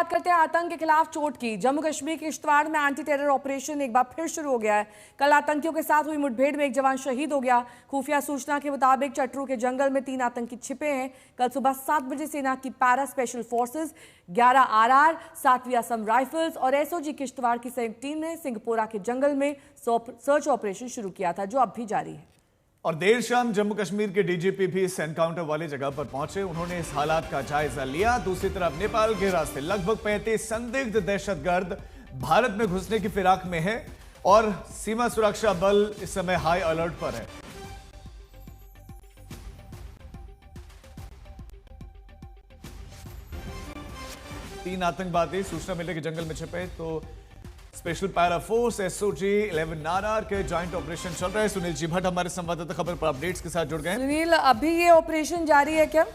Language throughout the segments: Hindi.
बात करते हैं आतंक के खिलाफ चोट की। जम्मू कश्मीर के किश्तवाड़ में एंटी टेरर ऑपरेशन एक बार फिर शुरू हो गया है। कल आतंकियों के साथ हुई मुठभेड़ में एक जवान शहीद हो गया। खुफिया सूचना के मुताबिक चट्रू के जंगल में 3 आतंकी छिपे हैं। कल सुबह 7 बजे सेना की पैरा स्पेशल फोर्सेस, 11 आरआर, 7वीं असम राइफल्स और एसओजी किश्तवाड़ की संयुक्त टीम ने सिंहपोरा के जंगल में सर्च ऑपरेशन शुरू किया था, जो अब भी जारी है। और देर शाम जम्मू कश्मीर के डीजीपी भी इस एनकाउंटर वाली जगह पर पहुंचे। उन्होंने इस हालात का जायजा लिया। दूसरी तरफ नेपाल के रास्ते लगभग 35 संदिग्ध दहशतगर्द भारत में घुसने की फिराक में है और सीमा सुरक्षा बल इस समय हाई अलर्ट पर है। तीन आतंकवादी सूचना मिलने के जंगल में छिपे, तो special para force, SOG, 11 RR के जॉइंट ऑपरेशन चल रहा है। सुनील जी भट्ट हमारे संवाददाता खबर पर अपडेट्स के साथ जुड़ गए। सुनील, अभी ये ऑपरेशन जारी है क्या?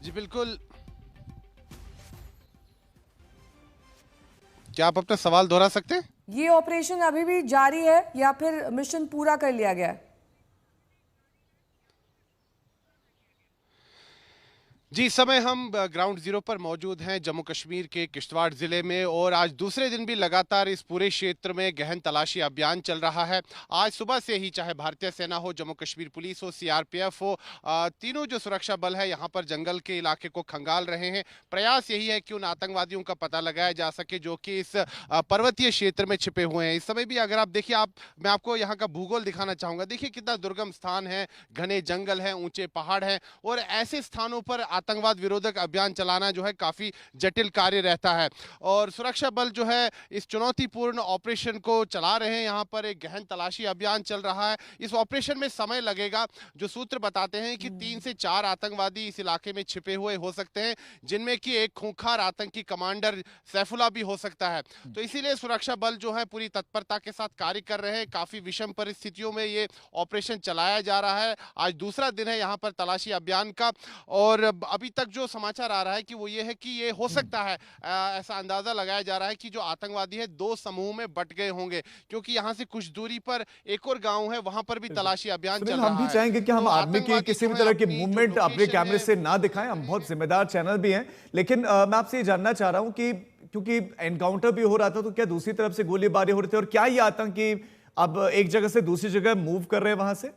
जी बिल्कुल। क्या आप अपना सवाल दोहरा सकते हैं? ये ऑपरेशन अभी भी जारी है या फिर मिशन पूरा कर लिया गया है? जी, इस समय हम ग्राउंड जीरो पर मौजूद हैं जम्मू कश्मीर के किश्तवाड़ जिले में और आज दूसरे दिन भी लगातार इस पूरे क्षेत्र में गहन तलाशी अभियान चल रहा है। आज सुबह से ही चाहे भारतीय सेना हो, जम्मू कश्मीर पुलिस हो, सीआरपीएफ हो, तीनों जो सुरक्षा बल है यहाँ पर जंगल के इलाके को खंगाल रहे हैं। प्रयास यही है कि उन आतंकवादियों का पता लगाया जा सके जो कि इस पर्वतीय क्षेत्र में छिपे हुए हैं। इस समय भी अगर आप देखिए, मैं आपको यहाँ का भूगोल दिखाना चाहूँगा। देखिए कितना दुर्गम स्थान है, घने जंगल है, ऊंचे पहाड़ है और ऐसे स्थानों पर आतंकवाद विरोधक अभियान चलाना जो है काफी जटिल कार्य रहता है। और सुरक्षा बल जो है इस चुनौतीपूर्ण ऑपरेशन को चला रहे हैं। यहाँ पर एक गहन तलाशी अभियान चल रहा है। इस ऑपरेशन में समय लगेगा। जो सूत्र बताते हैं कि 3 से 4 आतंकवादी इस इलाके में छिपे हुए हो सकते हैं, जिनमें कि एक खूंखार आतंकी कमांडर सैफुल्ला भी हो सकता है। तो इसीलिए सुरक्षा बल जो है पूरी तत्परता के साथ कार्य कर रहे हैं। काफी विषम परिस्थितियों में ये ऑपरेशन चलाया जा रहा है। आज दूसरा दिन है यहाँ पर तलाशी अभियान का और अभी तक जो समाचार आ रहा है कि वो ये है कि ये हो सकता है, ऐसा अंदाजा लगाया जा रहा है कि जो आतंकवादी है 2 समूह में बट गए होंगे, क्योंकि यहाँ से कुछ दूरी पर एक और गांव है, वहां पर भी तलाशी अभियान चल रहा है। हम भी चाहेंगे कि हम आदमी की किसी भी तरह की मूवमेंट अपने कैमरे से ना दिखाएं। हम बहुत जिम्मेदार चैनल भी हैं, लेकिन मैं आपसे ये जानना चाह रहा हूं कि क्योंकि एनकाउंटर भी हो रहा था, तो क्या दूसरी तरफ से गोलीबारी हो रही थी और क्या ये आतंकी अब एक जगह से दूसरी जगह मूव कर रहे हैं वहां से?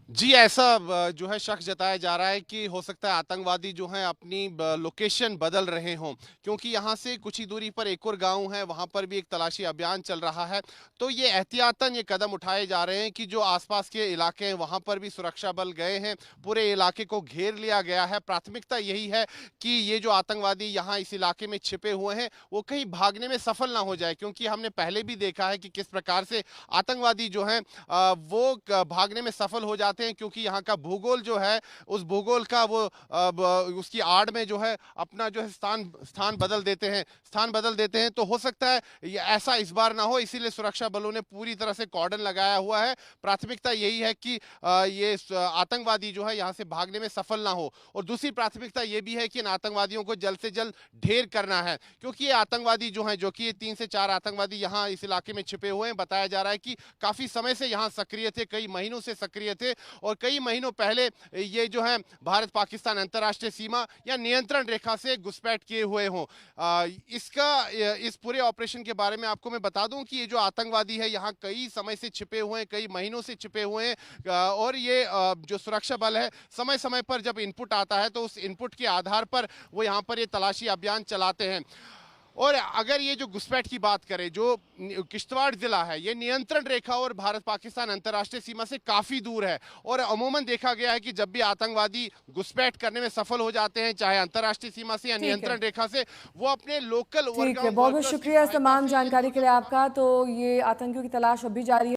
जी, ऐसा जो है शक जताया जा रहा है कि हो सकता है आतंकवादी जो हैं अपनी लोकेशन बदल रहे हों, क्योंकि यहाँ से कुछ ही दूरी पर एक और गांव है, वहाँ पर भी एक तलाशी अभियान चल रहा है। तो ये एहतियातन ये कदम उठाए जा रहे हैं कि जो आसपास के इलाके हैं वहाँ पर भी सुरक्षा बल गए हैं, पूरे इलाके को घेर लिया गया है। प्राथमिकता यही है कि ये जो आतंकवादी यहाँ इस इलाके में छिपे हुए हैं वो कहीं भागने में सफल ना हो जाए, क्योंकि हमने पहले भी देखा है कि किस प्रकार से आतंकवादी जो हैं वो भागने में सफल हो जाते हैं, क्योंकि यहाँ का भूगोल जो है उस भूगोल का वो उसकी आड़ में जो है अपना जो है स्थान बदल देते हैं। तो हो सकता है ये ऐसा इस बार ना हो, इसीलिए सुरक्षा बलों ने पूरी तरह से कॉर्डन लगाया हुआ है। प्राथमिकता यही है कि ये आतंकवादी जो है यहाँ से भागने में सफल ना हो, और दूसरी प्राथमिकता ये भी है कि इन आतंकवादियों को जल्द से जल्द ढेर करना है, क्योंकि ये आतंकवादी जो है, जो कि 3 से 4 आतंकवादी यहाँ इस इलाके में छिपे हुए हैं। बताया जा रहा है कि काफी समय से यहाँ सक्रिय थे, कई महीनों से सक्रिय थे और कई महीनों पहले ये जो है भारत पाकिस्तान अंतर्राष्ट्रीय सीमा या नियंत्रण रेखा से घुसपैठ किए हुए हों। इस पूरे ऑपरेशन के बारे में आपको मैं बता दूं कि ये जो आतंकवादी है यहाँ कई समय से छिपे हुए हैं, कई महीनों से छिपे हुए हैं और ये जो सुरक्षा बल है समय समय पर जब इनपुट आता है तो उस इनपुट के आधार पर वो यहाँ पर ये तलाशी अभियान चलाते हैं। और अगर ये जो घुसपैठ की बात करें, जो किश्तवाड़ जिला है ये नियंत्रण रेखा और भारत पाकिस्तान अंतर्राष्ट्रीय सीमा से काफी दूर है, और अमूमन देखा गया है कि जब भी आतंकवादी घुसपैठ करने में सफल हो जाते हैं, चाहे अंतर्राष्ट्रीय सीमा से या नियंत्रण रेखा से, वो अपने लोकल। ठीक है, बहुत बहुत शुक्रिया इस तमाम जानकारी के लिए आपका। तो ये आतंकियों की तलाश अभी जारी है।